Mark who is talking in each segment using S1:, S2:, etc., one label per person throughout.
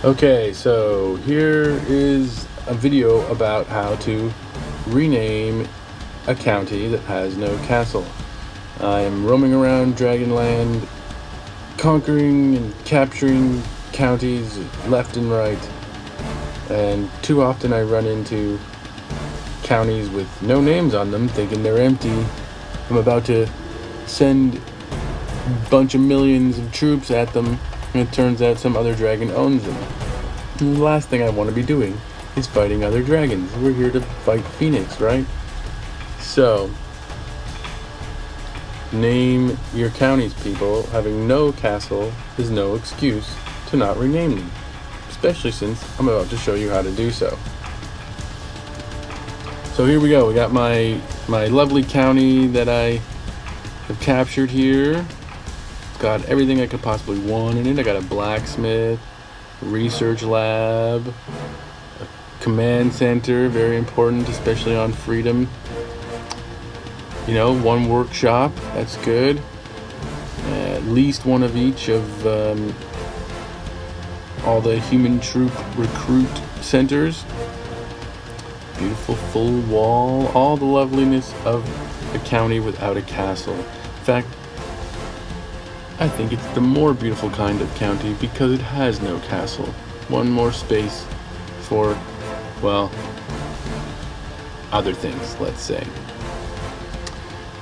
S1: Okay, so here is a video about how to rename a county that has no castle. I am roaming around Dragonland, conquering and capturing counties left and right, and too often I run into counties with no names on them, thinking they're empty. I'm about to send a bunch of millions of troops at them, and it turns out some other dragon owns them. And the last thing I want to be doing is fighting other dragons. We're here to fight Phoenix, right? So, name your counties, people. Having no castle is no excuse to not rename them, especially since I'm about to show you how to do so. So here we go. We got my lovely county that I have captured here. Got everything I could possibly want in it. I got a blacksmith, research lab, a command center, very important, especially on Freedom. You know, one workshop, that's good. At least one of each of all the human troop recruit centers. Beautiful full wall, all the loveliness of a county without a castle. In fact, I think it's the more beautiful kind of county because it has no castle. One more space for, well, other things, let's say.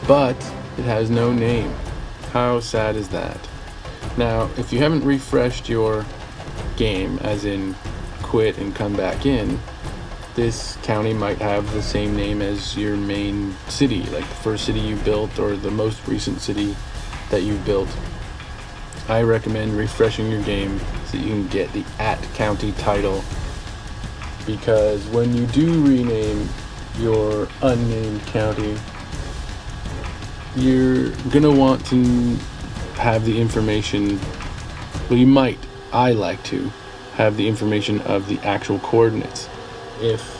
S1: But it has no name. How sad is that? Now, if you haven't refreshed your game, as in quit and come back in, this county might have the same name as your main city, like the first city you built or the most recent city that you built. I recommend refreshing your game so you can get the @county title, because when you do rename your unnamed county, you're gonna want to have the information, well, you might, I like to have the information of the actual coordinates. If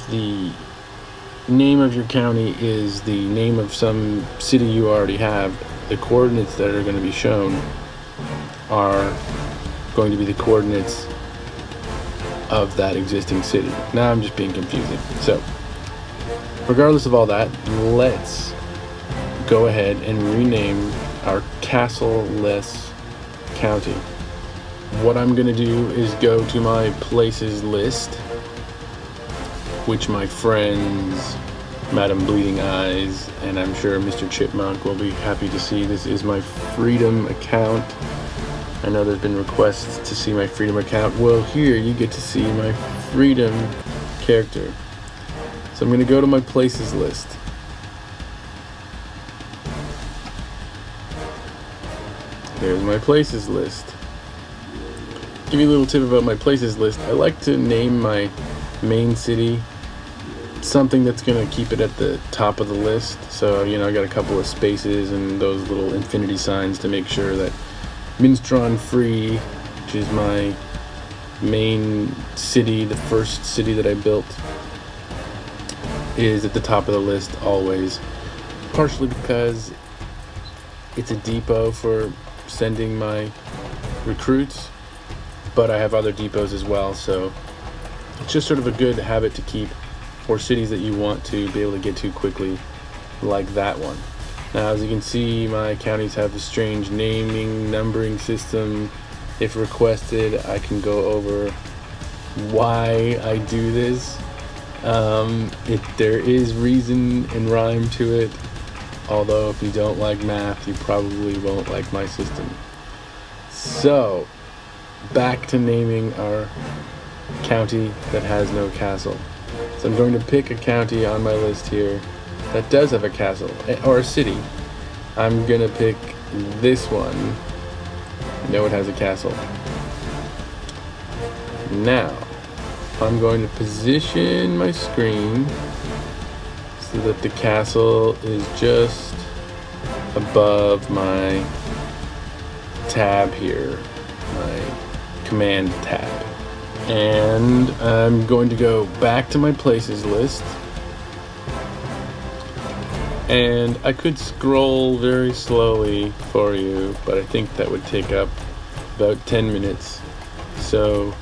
S1: the name of your county is the name of some city you already have, the coordinates that are going to be shown are going to be the coordinates of that existing city. Now I'm just being confusing. So, regardless of all that, let's go ahead and rename our castle-less county. What I'm going to do is go to my places list, which my friends, Madam Bleeding Eyes, and I'm sure Mr. Chipmunk will be happy to see. This is my Freedom account. I know there's been requests to see my Freedom account. Well, here you get to see my Freedom character. So I'm going to go to my places list. There's my places list. Give you a little tip about my places list. I like to name my main city something that's going to keep it at the top of the list. So, you know, I got a couple of spaces and those little infinity signs to make sure that Minstron Free, which is my main city, the first city that I built, is at the top of the list always. Partially because it's a depot for sending my recruits, but I have other depots as well, so it's just sort of a good habit to keep for cities that you want to be able to get to quickly, like that one. Now, as you can see, my counties have a strange naming, numbering system. If requested, I can go over why I do this. There is reason and rhyme to it, although if you don't like math, you probably won't like my system. So, back to naming our county that has no castle. So I'm going to pick a county on my list here that does have a castle, or a city. I'm going to pick this one. No, it has a castle. Now, I'm going to position my screen so that the castle is just above my tab here, my command tab. And I'm going to go back to my places list, and I could scroll very slowly for you, but I think that would take up about 10 minutes. So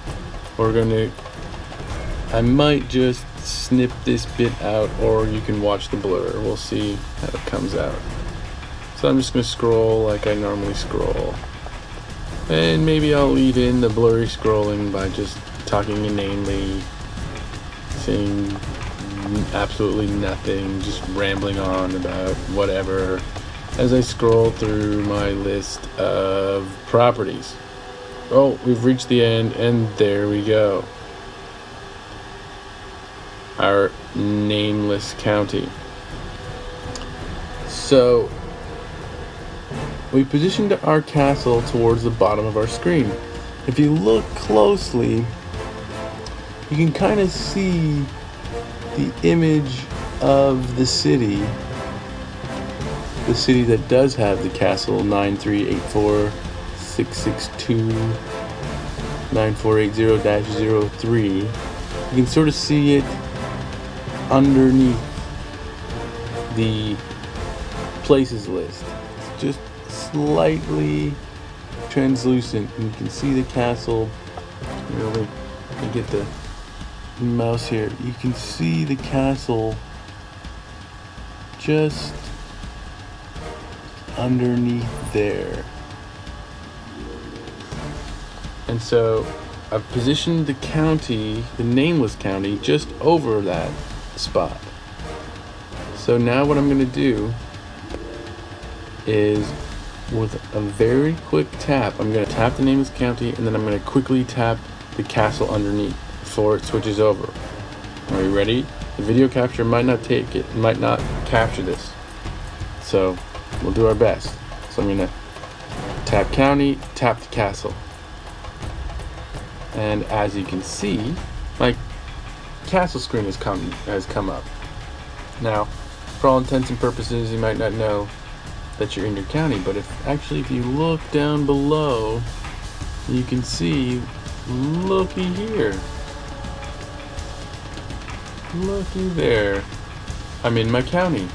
S1: I might just snip this bit out, or you can watch the blur. We'll see how it comes out. So I'm just gonna scroll like I normally scroll. And maybe I'll leave in the blurry scrolling by just talking inanely, saying absolutely nothing, just rambling on about whatever as I scroll through my list of properties. Oh, we've reached the end, and there we go. Our nameless county. So we positioned our castle towards the bottom of our screen. If you look closely, you can kind of see the image of the city that does have the castle 9384-662-9480-03. You can sort of see it underneath the places list. It's just slightly translucent, and you can see the castle. Let me get the mouse here. You can see the castle just underneath there. And so I've positioned the county, the nameless county, just over that spot. So now what I'm going to do is, with a very quick tap, I'm going to tap the nameless county, and then I'm going to quickly tap the castle underneath before it switches over. Are you ready? The video capture might not capture this, so we'll do our best. So I'm going to tap county, tap the castle, and as you can see, my castle screen has come up. Now, for all intents and purposes, you might not know that you're in your county, but if you look down below, you can see, looky here, looky there, I'm in my county.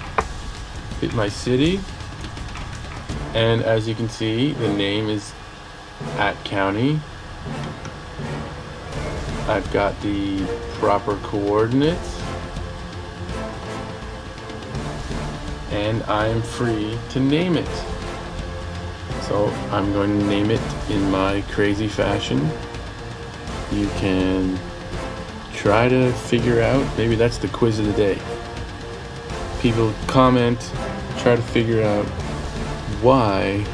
S1: Hit my city, and as you can see, the name is @county. I've got the proper coordinates, and I'm free to name it. So I'm going to name it in my crazy fashion. You can try to figure out, maybe that's the quiz of the day. People comment, try to figure out why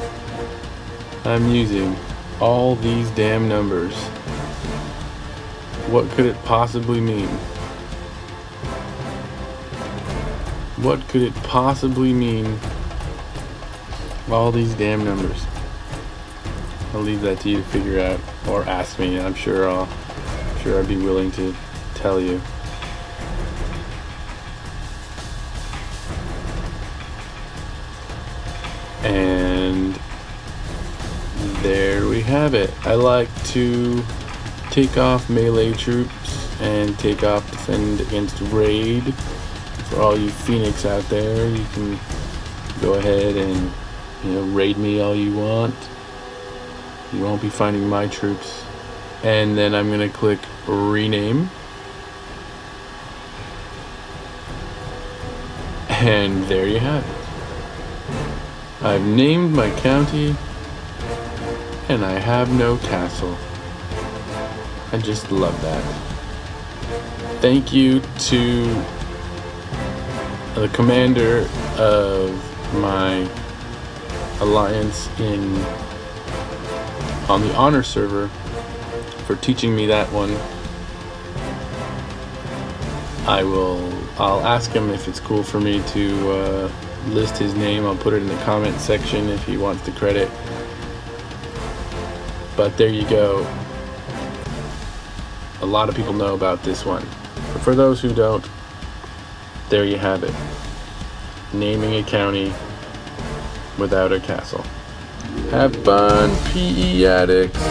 S1: I'm using all these damn numbers. What could it possibly mean? What could it possibly mean? All these damn numbers. I'll leave that to you to figure out, or ask me. I'm sure I'd be willing to tell you. And there we have it. I like to take off melee troops and take off defend against raid. For all you Phoenix out there, you can go ahead and raid me all you want. You won't be finding my troops. And then I'm gonna click rename, and there you have it. I've named my county, and I have no castle. I just love that. Thank you to the commander of my alliance on the honor server for teaching me that one. I'll ask him if it's cool for me to list his name. I'll put it in the comment section if he wants the credit. But there you go. A lot of people know about this one, but for those who don't, there you have it. Naming a county without a castle. Have fun, PE addicts.